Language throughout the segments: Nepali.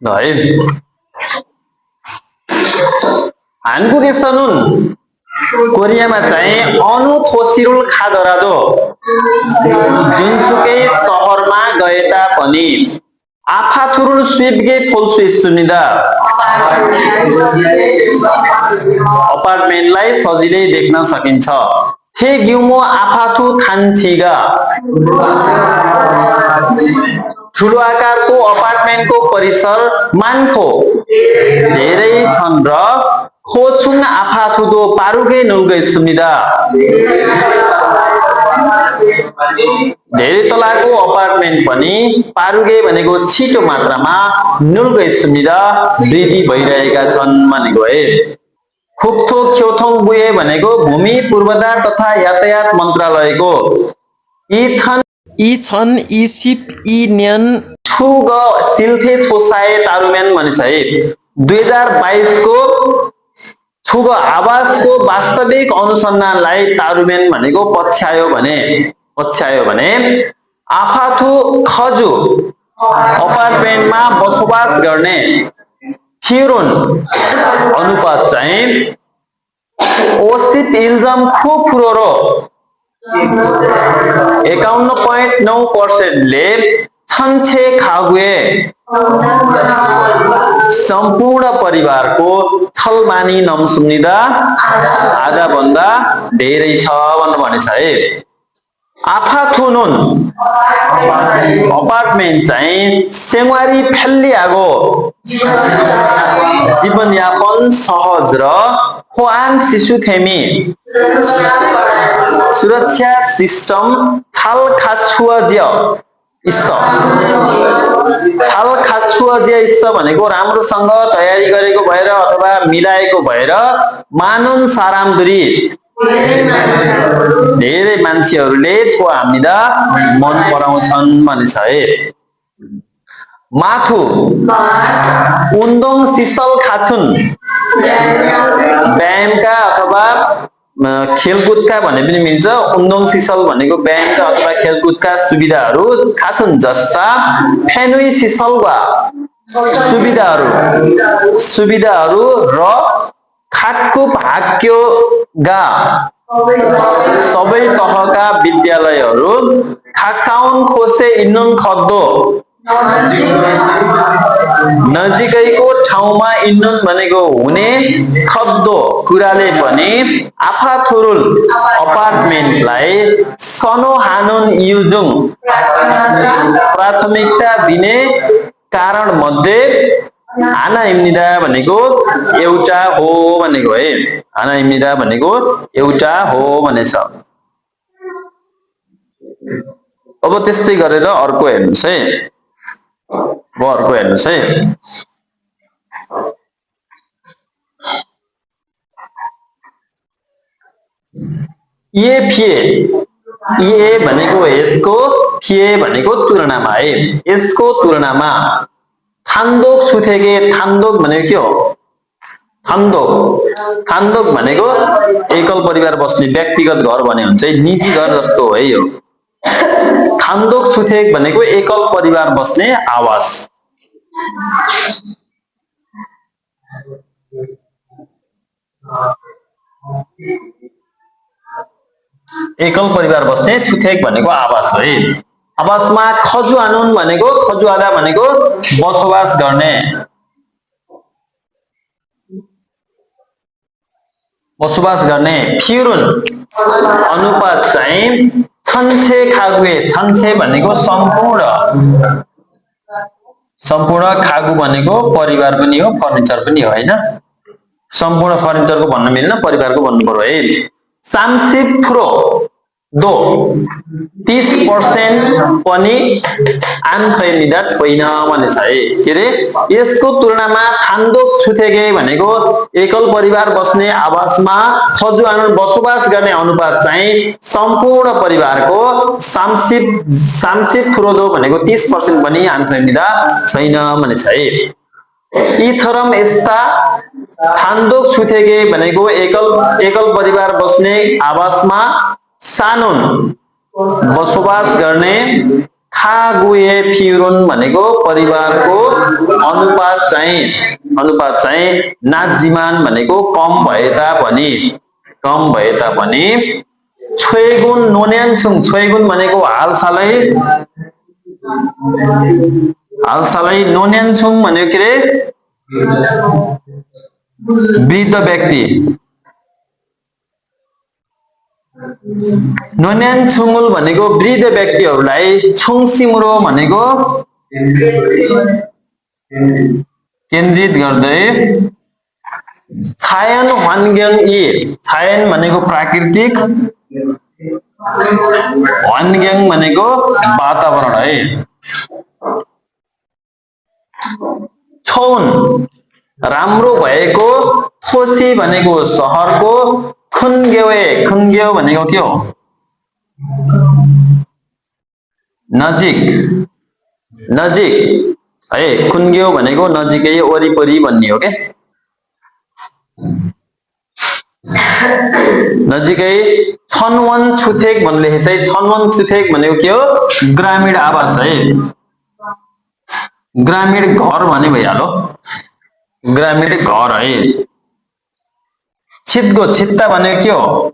है 한국에서는 कोरियामा चाहिँ अनुथोसिरुल खादराजो जुनसुकै सहरमा गए तापनि आफाथुरुल स्विपगे फोल्सु सुनिदा अपार्टमेन्टलाई सजिलै देख्न सकिन्छ हे ग्युमो आफाथु थान्थिगा ठुलो आकारको अपार्टमेन्टको परिसर मान्खो धेरै छन् र खोचुङ आफाथुदो पारुगे नुल्गे सुनिदा धेरै तलाको अपार्टमेन्ट पनि पारुगे भनेको छिटो मात्रामा नुल्गे सुनिदा वृद्धि भइरहेका छन् भनेको है खुप्थो ख्योथोङ बुए भनेको भूमि पूर्वाधार तथा यातायात मन्त्रालयको यी छन् यी सिप यी न्यान ठुग सिल्थे छोसाए तारुमेन भनिन्छ है 2022 को छुग आवासको वास्तविक अनुसन्धानलाई तारुमेन भनेको पछ्यायो भने आफाथु खजु अपार्टमेन्टमा बसोबास गर्ने फिरुन अनुपात चाहिँ ओसिप इल्जम खूब फुरोरो 51.9% ले छन्छे खागुए सम्पूर्ण परिवारको छलमानी नमसुम्निदा आधा भन्दा धेरै छ भन्नु भनेछ है आफाथुनुन अपार्टमेन्ट चाहिँ सेवारी फेल्लिआगो जीवनयापन सहज र खोआन शिशुथेमी सुरक्षा सिस्टम छाल खाछुअज्य भनेको राम्रोसँग तयारी गरेको भएर अथवा मिलाएको भएर मानुन सारामदुरी धेरै मान्छेहरूले छो हामीदा मन पराउँछन् भनिन्छ है माथु उन्दोङ सिसल खाछुन व्यायामका अथवा खेलकुदका भने पनि मिल्छ उन्दोङ सिसल भनेको व्यायामका अथवा खेलकुदका सुविधाहरू खाथुन जस्ता फेनुई सिसल वा सुविधाहरू र खाटको भाग्यो गा सबै तहका विद्यालयहरू खाकाउन खोसे इन्नुन खद्दो नजिकैको ठाउँमा इन्नुन भनेको हुने खद्दो कुराले पनि आफाथुरुल अपार्टमेन्टलाई सनो हानुन युजुङ प्राथमिकता दिने कारण मध्ये आना इम्निदा भनेको एउटा हो भनेको है आना इम्निदा भनेको एउटा हो भनेछ अब त्यस्तै गरेर अर्को हेर्नुस् है अर्को हेर्नुस् है ये भनेको यसको फिए भनेको तुलनामा है यसको तुलनामा थान्दोक सुथेगे थान्दोक भनेको के हो थान्दोक भनेको एकल परिवार बस्ने व्यक्तिगत घर भने हुन्छ निजी घर जस्तो हो है यो थान्दोक सुथेक भनेको एकल परिवार बस्ने आवास एकल परिवार बस्ने छुथेक भनेको आवास हो है आवासमा खजु आनुन भनेको खजुआदा भनेको बसोबास गर्ने फिरुन अनुपात चाहिँ छन्छे खागुए छन्छे भनेको सम्पूर्ण खागु भनेको परिवार पनि हो फर्निचर पनि हो हैन सम्पूर्ण फर्निचरको भन्न मिल्दैन परिवारको भन्नु पर्यो है सामसिप फ्रो 30% पनि आन्थैनिदा छैन भनेछ है के रे यसको तुलनामा थान्दोक छुथेगे भनेको एकल परिवार बस्ने आवासमा खजु आनुन बसोबास गर्ने अनुपात चाहिँ सम्पूर्ण परिवारको सामसिप फ्रोदो भनेको 30% पनि आन्थैनिदा छैन भनेछ है यी छरम यस्ता थान्दोक छुथेगे भनेको एकल परिवार बस्ने आवासमा सानुन बसोबास गर्ने खागुए फिउरुन भनेको परिवारको अनुपात चाहिँ नाजिमान भनेको कम भए तापनि छोइगुन नोन्यान्छुङ छोइगुन भनेको हालसालै नोन्यान्छुङ भनेको के रे वृद्ध व्यक्ति नोन्यान्छुङुल भनेको वृद्ध व्यक्तिहरूलाई छुङसिमुरो भनेको केन्द्रित गर्दै छायन वानग्याङ यी छायन भनेको प्राकृतिक वानग्याङ भनेको वातावरण है छौन राम्रो भएको थोसी भनेको सहरको खुनगेउ भनेको के हो नजिक है खुनगेउ भनेको नजिकै वरिपरि भन्ने हो के नजिकै छनवन छुथेक भन्ने चाहिँ छनवन छुथेक भनेको के हो ग्रामीण आवास है ग्रामीण घर भने भइहाल्यो ग्रामीण घर है छितगो छित्ता भनेको के हो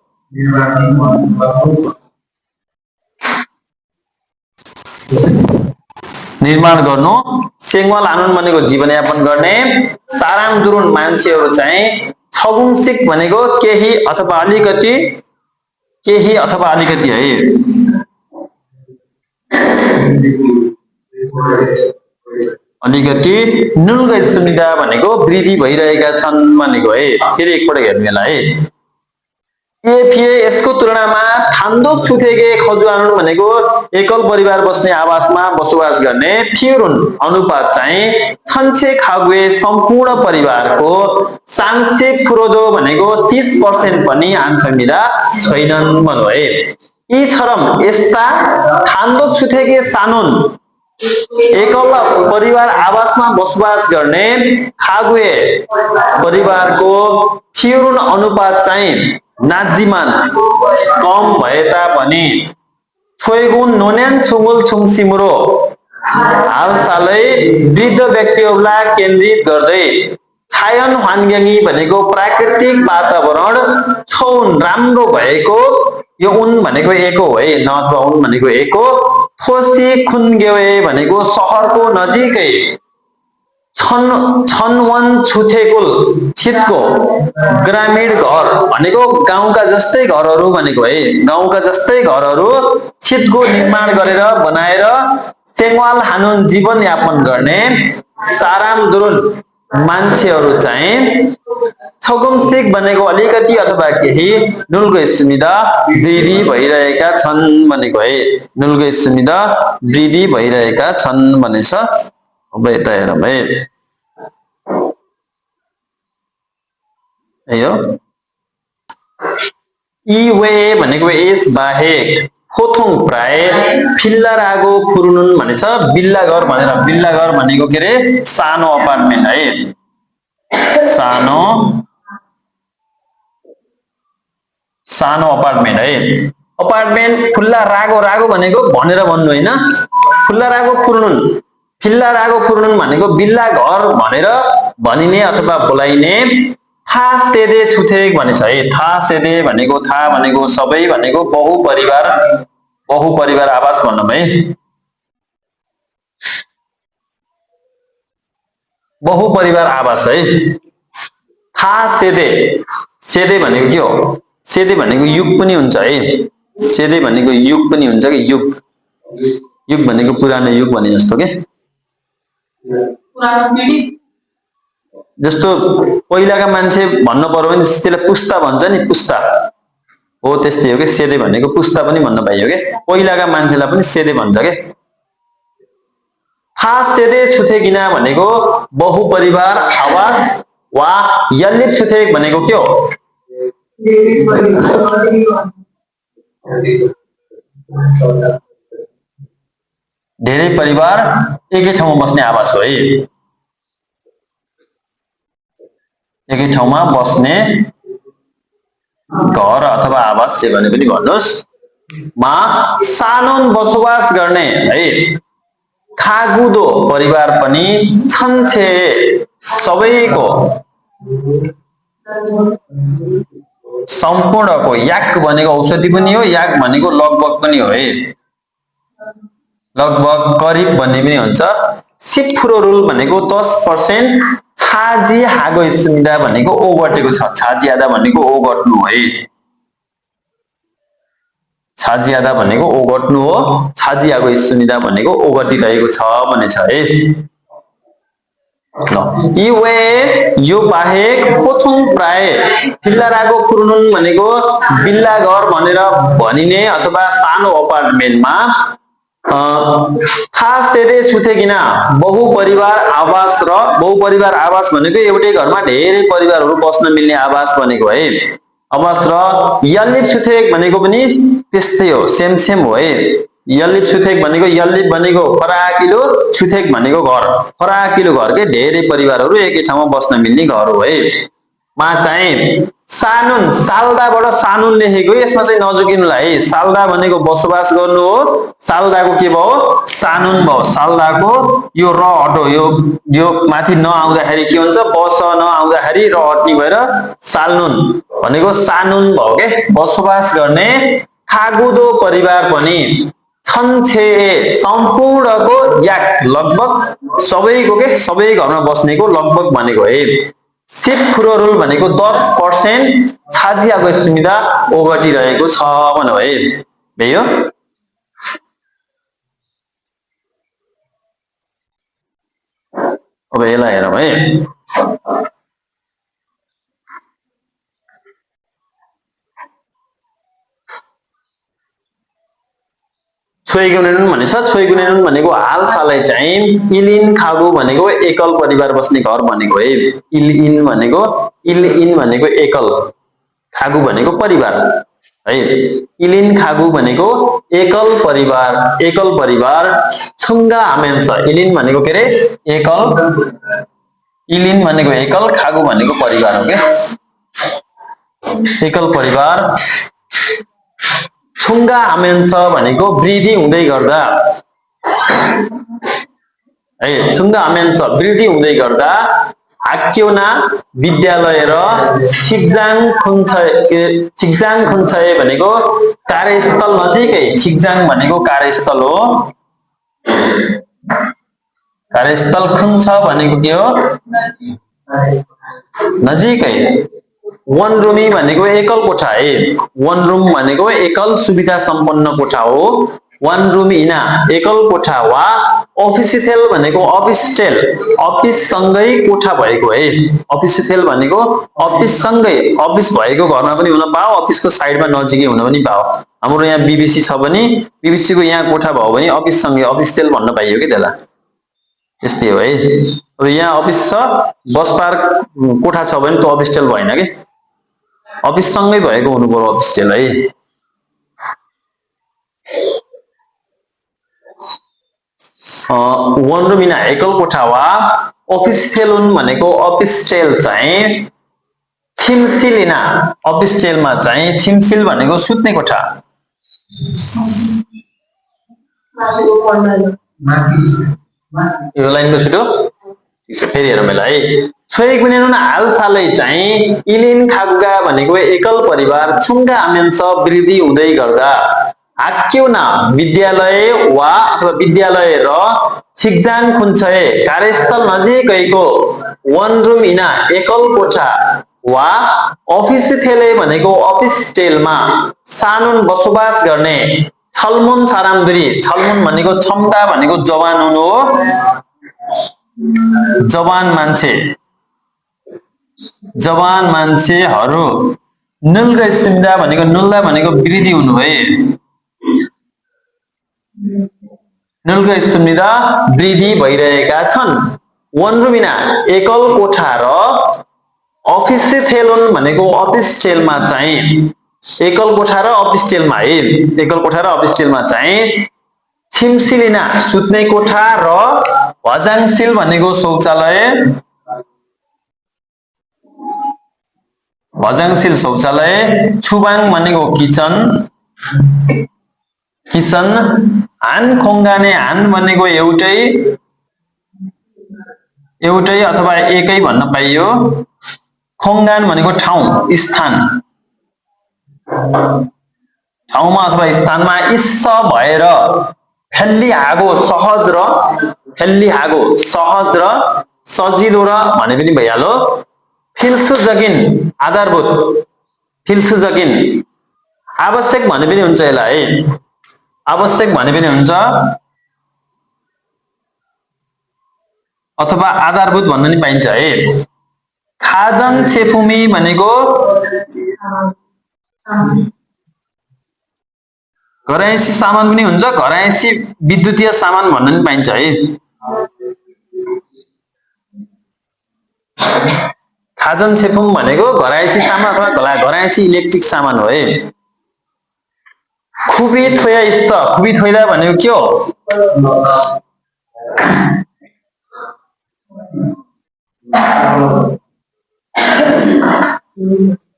निर्माण गर्नु सेङ्वाल हानुन भनेको जीवनयापन गर्ने साराम दुरुन मान्छेहरू चाहिँ छगुङसिक भनेको केही अथवा अलिकति है अलिकति नुनगै सुविधा भनेको वृद्धि भइरहेका छन् भनेको है फेरि एकपटक हेर्नेला है एफिए यसको तुलनामा थान्दोक छुथेगे खजुआनुन भनेको एकल परिवार बस्ने आवासमा बसोबास गर्ने फिउरुन अनुपात चाहिँ छन्छे खागुए सम्पूर्ण परिवारको सान्से फुरोदो भनेको 30% पनि आन्थमिरा छैनन् भन्नु है यी छरम यस्ता थान्दोक छुथेगे सानुन एकल परिवार आवासमा बसोबास गर्ने खागुए परिवारको फिउरुन अनुपात चाहिँ नाजिमान कम भए तापनि छोइगुन नोन्यान छुङुल छुङसिमुरो हालसालै वृद्ध व्यक्तिहरूलाई केन्द्रित गर्दै छायन हानग्याङी भनेको प्राकृतिक वातावरण छौन राम्रो भएको यो उन भनेको एको है न अथवा उन भनेको एको थोसी खुनगेवे भनेको सहरको नजिकै छनवन छुथेकुल छिटको ग्रामीण घर भनेको गाउँका जस्तै घरहरू भनेको है गाउँका जस्तै घरहरू छिटको निर्माण गरेर बनाएर सेङ्वाल हानुन जीवनयापन गर्ने साराम दुरुन मान्छेहरू चाहिँ छगुमसिक भनेको अलिकति अथवा केही नुलको सुविधा वृद्धि भइरहेका छन् भनेको है नुलको सुविधा वृद्धि भइरहेका छन् भनेछ अब यता हेरौँ है यो यी वे भनेको यस बाहेक फोथुङ प्राय फिल्लारागो फुरुनुन भनेछ बिल्ला घर भनेर बिल्ला घर भनेको के रे सानो अपार्टमेन्ट है सानो अपार्टमेन्ट है अपार्टमेन्ट खुल्ला रागो भनेको भनेर भन्नु हैन खुल्ला रागो फुरुनुन फिल्ला रागो फुरुनुन भनेको बिल्ला घर भनेर भनिने अथवा बोलाइने था सेदे छुथेक भनिन्छ है था सेदे भनेको था भनेको सबै भनेको बहुपरिवार आवास भन्नु है बहुपरिवार आवास है था सेदे भनेको के हो सेदे भनेको युग पनि हुन्छ है सेदे भनेको युग पनि हुन्छ कि युग भनेको पुरानो युग भने जस्तो के जस्तो पहिलाका मान्छे भन्न पर्यो भने त्यसलाई पुस्ता भन्छ नि पुस्ता हो त्यस्तै हो के सेदे भनेको पुस्ता पनि भन्न पाइयो के पहिलाका मान्छेलाई पनि सेदे भन्छ के था सेदे छुथेगिना भनेको बहुपरिवार आवास वा यल्लिप छुथेक भनेको के हो धेरै परिवार एकै ठाउँमा बस्ने आवास हो है एकै ठाउँमा बस्ने घर अथवा आवास जे भने पनि भन्नुहोस् मा सानुन बसोबास गर्ने है खागुदो परिवार पनि छन् छे सबैको सम्पूर्णको याक भनेको औषधि पनि हो याक भनेको लगभग पनि हो है लगभग करिब भन्ने पनि हुन्छ सिपफुरो रुल भनेको 10% छाजी हागो स्मिदा भनेको ओ घटेको छ छाजी आधा भनेको ओ घट्नु है छाजी आधा भनेको ओ घट्नु हो छाजी आगो स्मिदा भनेको ओ घटिरहेको छ भन्ने छ है यी वे यो बाहेक पोथुङ प्राय फिल्लाराको फुरुनुन भनेको बिल्ला घर भनेर भनिने अथवा सानो अपार्टमेन्टमा खास सेदे छुथेकिना बहुपरिवार आवास भनेको एउटै घरमा धेरै परिवारहरू बस्न मिल्ने आवास भनेको है आवास र यल्लिप छुथेक भनेको पनि त्यस्तै हो सेम हो है यल्लिप छुथेक भनेको फराकिलो छुथेक भनेको घर फराकिलो घर के धेरै परिवारहरू एकै ठाउँमा बस्न मिल्ने घर हो है मा चाहिँ सानुन साल्दाबाट सानुन लेखेको यसमा चाहिँ नजुकिनुलाई है साल्दा भनेको बसोबास गर्नु हो साल्दाको के भयो सानुन भयो साल्दाको यो र हटो यो माथि नआउँदाखेरि के हुन्छ बस नआउँदाखेरि र हट्ने भएर साल्नुन भनेको सानुन भयो के बसोबास गर्ने खागुदो परिवार पनि छन् छे सम्पूर्णको याक लगभग सबैको के सबै घरमा बस्नेको लगभग भनेको है सिप फुरोरुल भनेको 10% छाजी आगो सुविधा ओगटिरहेको छ भन्नु है भयो अब यसलाई हेरौँ है छोइगुनेनुन भनेछ छोइगुनेनुन भनेको हालसालै चाहिँ इलिन खागु भनेको एकल परिवार बस्ने घर भनेको है इल इन भनेको एकल खागु भनेको परिवार है इलिन खागु भनेको एकल परिवार छुंगा आमेन्स इलिन भनेको के रे एकल इलिन भनेको एकल खागु भनेको परिवार हो के एकल परिवार छुंगा आमेन्स भनेको वृद्धि हुँदै गर्दा है छुंगा आमेन्स वृद्धि हुँदै गर्दा हाक्योना विद्यालय र छिकजाङ खुन्छय भनेको कार्यस्थल नजिकै छिकजाङ भनेको कार्यस्थल हो कार्यस्थल खुन्छ भनेको के हो नजिकै वन रूमी भनेको एकल कोठा है वन रूम भनेको एकल सुविधा सम्पन्न कोठा हो वन रूम इना एकल कोठा वा अफिसियल भनेको अफिसटेल अफिस सँगै कोठा भएको है अफिसियल भनेको अफिस सँगै अफिस भएको घरमा पनि हुन पाओ अफिसको साइडमा नजिकै हुन पनि पाओ हाम्रो यहाँ बीबीसी छ भने बीबीसी को यहाँ कोठा भयो भने अफिस सँगै अफिसटेल भन्न पाइयो के त्यसलाई यस्तै हो है अब यहाँ अफिस छ बस पार्क कोठा छ भने त अफिसटेल भएन के अफिस सँगै भएको हुनु पर्यो अफिसटेल है वन रूम इन एकल कोठा वा अफिसटेलुन भनेको अफिसटेल चाहिँ छिमसिलिना अफिसटेलमा चाहिँ छिमसिल भनेको सुत्ने कोठा यो लाइनको छिटो फेरि हेरौँ यसलाई छोइगुनेनुन हालसालै चाहिँ इलिन खागुगा भनेको एकल परिवार छुंगा आमेन्स वृद्धि हुँदै गर्दा हाक्योना विद्यालय वा अथवा विद्यालय र छिकजाङ खुन्छय कार्यस्थल नजिकैको वन रूम इना एकल कोठा वा अफिसथेले भनेको अफिसटेलमा सानुन बसोबास गर्ने छलमुन सारामदुरी छलमुन भनेको क्षमता भनेको जवान हुनु हो जवान मान्छेहरू नुल्गा सुविधा भनेको नुल्दा भनेको वृद्धि हुनु है नुल्गा सुविधा वृद्धि भइरहेका छन् वन रूमिना एकल कोठा र अफिसथेलुन भनेको अफिसटेलमा चाहिँ एकल कोठा र अफिसटेलमा है एकल कोठा र अफिसटेलमा चाहिँ छिमसिलिना सुत्ने कोठा र भजाङसिल भनेको शौचालय छुबाङ भनेको किचन किचन हान खोङ्गाने हान भनेको एउटै अथवा एकै भन्न पाइयो खोङ्गान भनेको ठाउँ स्थान ठाउँमा अथवा स्थानमा इस्स भएर फेल्लिहागो सहज र सजिलो र भने पनि भइहाल्यो फिल्सु जगिन आधारभूत फिल्सु जगिन आवश्यक भने पनि हुन्छ यसलाई आवश्यक भने पनि हुन्छ अथवा आधारभूत भन्न नि पाइन्छ है खाजन छेफुमी भनेको घरैसी सामान पनि हुन्छ घरैसी विद्युतीय सामान भन्न नि पाइन्छ है खाजन छेफुम भनेको घरैसी सामान अथवा घरैसी इलेक्ट्रिक सामान हो है खुबी थोया इस्स खुबी थोइदा भनेको के हो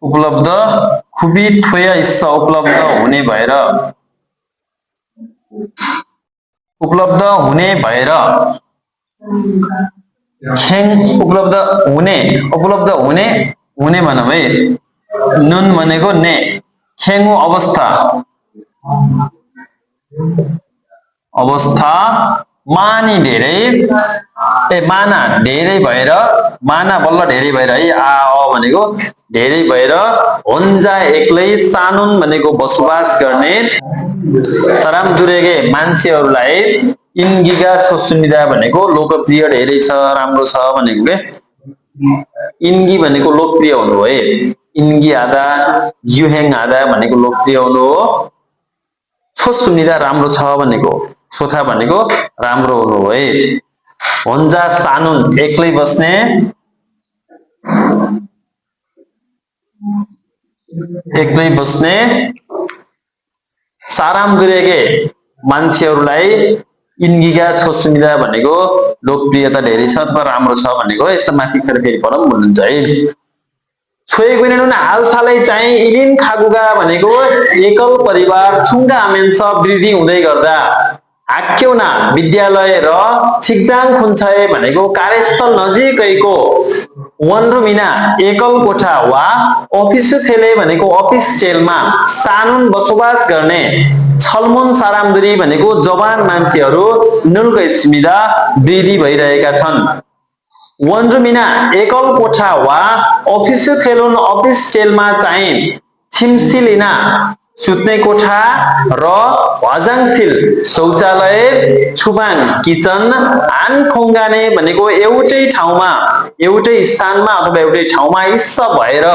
उपलब्ध खुबी थोया इस्स उपलब्ध हुने भएर खेङ उपलब्ध हुने भनौँ है नुन भनेको ने खेङु अवस्था मानी माना धेरै भएर माना बल्ल धेरै भएर है आ भनेको धेरै भएर होन्जा एक्लै सानुन भनेको बसोबास गर्ने सराम दुरेगे मान्छेहरूलाई इन्गिगा छोसुनिदा भनेको लोकप्रिय धेरै छ राम्रो छ भनेको के इन्गी भनेको लोकप्रिय हुनु हो है इन्गी आदा युहेङ आदा भनेको लोकप्रिय हुनु हो छोसुनिदा राम्रो छ भनेको छोथा भनेको राम्रो हुनु हो है होन्जा सानुन एक्लै बस्ने साराम दुरेगे मान्छेहरूलाई इन्गिगा छोसुनिदा भनेको लोकप्रियता धेरै छ अथवा राम्रो छ भनेको यस्तो माथि फेरि पढौँ भन्नुहुन्छ है छोएगुनेनुन हालसालै चाहिँ इलिन खागुगा भनेको एकल परिवार छुङ्गा आमेन्स वृद्धि हुँदै गर्दा हाक्यौना विद्यालय र छिकजाङ खुन्छए भनेको कार्यस्थल नजिकैको वनरुमिना एकल कोठा वा अफिस थेले भनेको अफिस चेलमा सानुन बसोबास गर्ने छलमुन सारामदुरी भनेको जवान मान्छेहरू नुल्कै स्मिदा वृद्धि भइरहेका छन् वनरुमिना एकल कोठा वा अफिस थेलुन अफिस चेलमा चाहिँ छिमसिलिना सुत्ने कोठा र हजाङसिल शौचालय छुबाङ किचन हान खोङ्गाने भनेको एउटै स्थानमा अथवा एउटै ठाउँमा इस्स भएर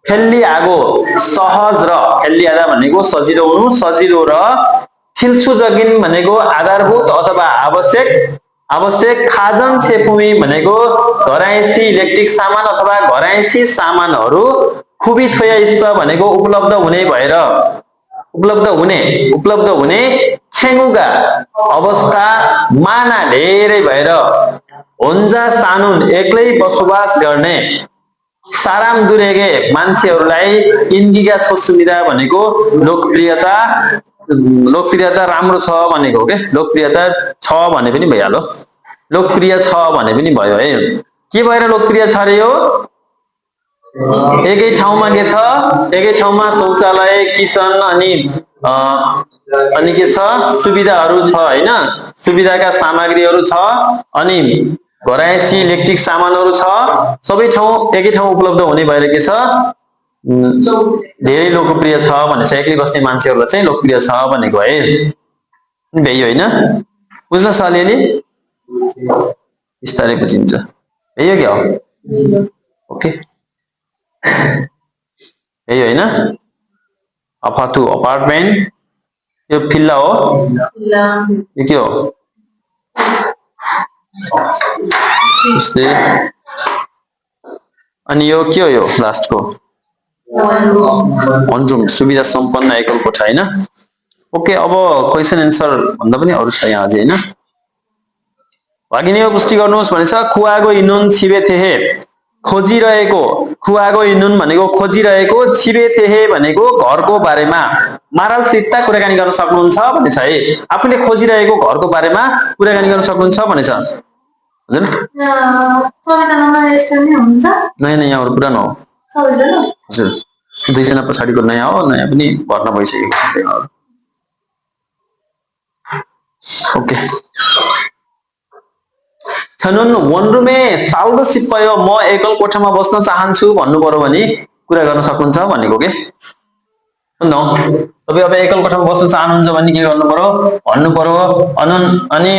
फेल्लिआगो सहज र फेल्लिआदा भनेको सजिलो हुनु सजिलो र फिल्सु जगिन भनेको आधारभूत अथवा आवश्यक खाजन छेफुमी भनेको घरैसी इलेक्ट्रिक सामान अथवा घरैसी सामानहरू खुबी थोया इस्स भनेको उपलब्ध हुने खेङुगा अवस्था माना धेरै भएर होन्जा सानुन एक्लै बसोबास गर्ने साराम दुरेगे मान्छेहरूलाई इन्गिगा छोसुनिदा भनेको लोकप्रियता राम्रो छ भनेको के लोकप्रियता छ भने पनि भइहाल्यो लोकप्रिय छ भने पनि भयो है के भएर लोकप्रिय छ रे यो एकै ठाउँमा के छ एकै ठाउँमा शौचालय किचन अनि के छ सुविधाहरू छ हैन सुविधाका सामग्रीहरू छ अनि घरैसी इलेक्ट्रिक सामानहरू छ सबै ठाउँ एकै ठाउँ उपलब्ध हुने भएर के छ धेरै लोकप्रिय छ भनेछ एक्लै बस्ने मान्छेहरूलाई चाहिँ लोकप्रिय छ भनेको है भ्याइयो हैन बुझ्न सकिएली बिस्तारै बुझिन्छ भ्याइयो क्या हो ओके यही होइन अफातु अपार्टमेन्ट यो फिल्ला हो यो के हो अनि यो के हो यो लास्टको वनरुम सुविधा सम्पन्न एकल कोठा हैन ओके अब क्वेशन एन्सर भन्दा पनि अरु छ यहाँ अझै हैन भागिनेको पुष्टि गर्नुहोस् भनेछ खुवागो इनुन छिबे थिए खोजिरहेको खुवागो इनुन भनेको खोजिरहेको, छिबे तेहे भनेको घरको बारेमा मार्लसितता कुराकानी गर्न सक्नुहुन्छ भनेछ है। आफूले खोजिरहेको घरको बारेमा कुराकानी गर्न सक्नुहुन्छ भनेछ। हजुर सबैजनालाई यस्तो नै हुन्छ? नयाँ नयाँ अरू पुरानो हो सबैजना? हजुर 2 जना पछाडिको नयाँ हो, नयाँ पनि भर्ना भइसकेको छ त्यहाँ। ओके छनुन वनरुमे साउदो सिप्पयो म एकल कोठामा बस्न चाहन्छु भन्नु पर्यो भने कुरा गर्न सक्नुहुन्छ भनेको के न तपाईँ अब एकल कोठामा बस्न चाहनुहुन्छ भने के गर्नु पर्यो भन्नु पर्यो। अनि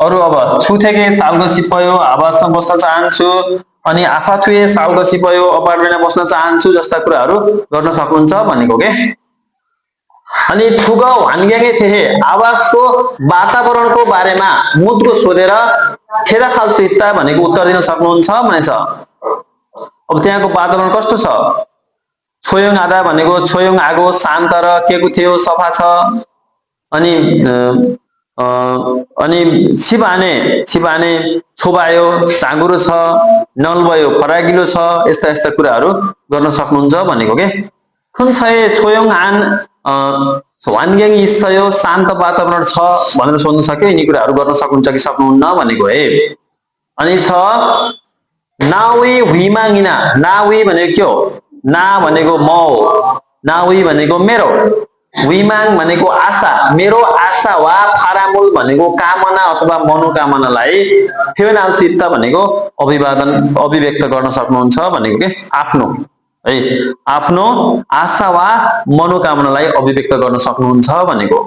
अरु अब छुथेके साउदो सिप्पयो आवासमा बस्न चाहन्छु, अनि आफाथुए साउदो सिप्पयो अपार्टमेन्टमा बस्न चाहन्छु जस्ता कुराहरू गर्न सक्नुहुन्छ भनेको के। अनि ठुग वानग्याङे थिए आवासको वातावरणको बारेमा मुद्दो सोधेर खेदा खालसितता भनेको उत्तर दिन सक्नुहुन्छ भनेछ। अब त्यहाँको वातावरण कस्तो छ? छोयोङ आदा भनेको छोयोङ आगो शान्त र केको थियो सफा छ। अनि छिबाने छोबायो साँगुरो छ, नलबयो फराकिलो छ, यस्ता यस्ता कुराहरू गर्न सक्नुहुन्छ भनेको के। कुन छ छोयोङ आन वानग्याङ इस्सयो शान्त वातावरण छ भनेर सोध्न सक्यो। यिनी कुराहरू गर्न सक्नुहुन्छ कि सक्नुहुन्न भनेको है। अनि छ नावी हुइमाङिना, नावी भनेको के हो? ना भनेको म हो, नावी भनेको मेरो, विमाङ भनेको आशा, मेरो आशा वा फारामुल भनेको कामना अथवा मनोकामनालाई फेवनालसित भनेको अभिव्यक्त गर्न सक्नुहुन्छ भनेको के आफ्नो है। आफ्नो आशा वा मनोकामनालाई अभिव्यक्त गर्न सक्नुहुन्छ भनेको।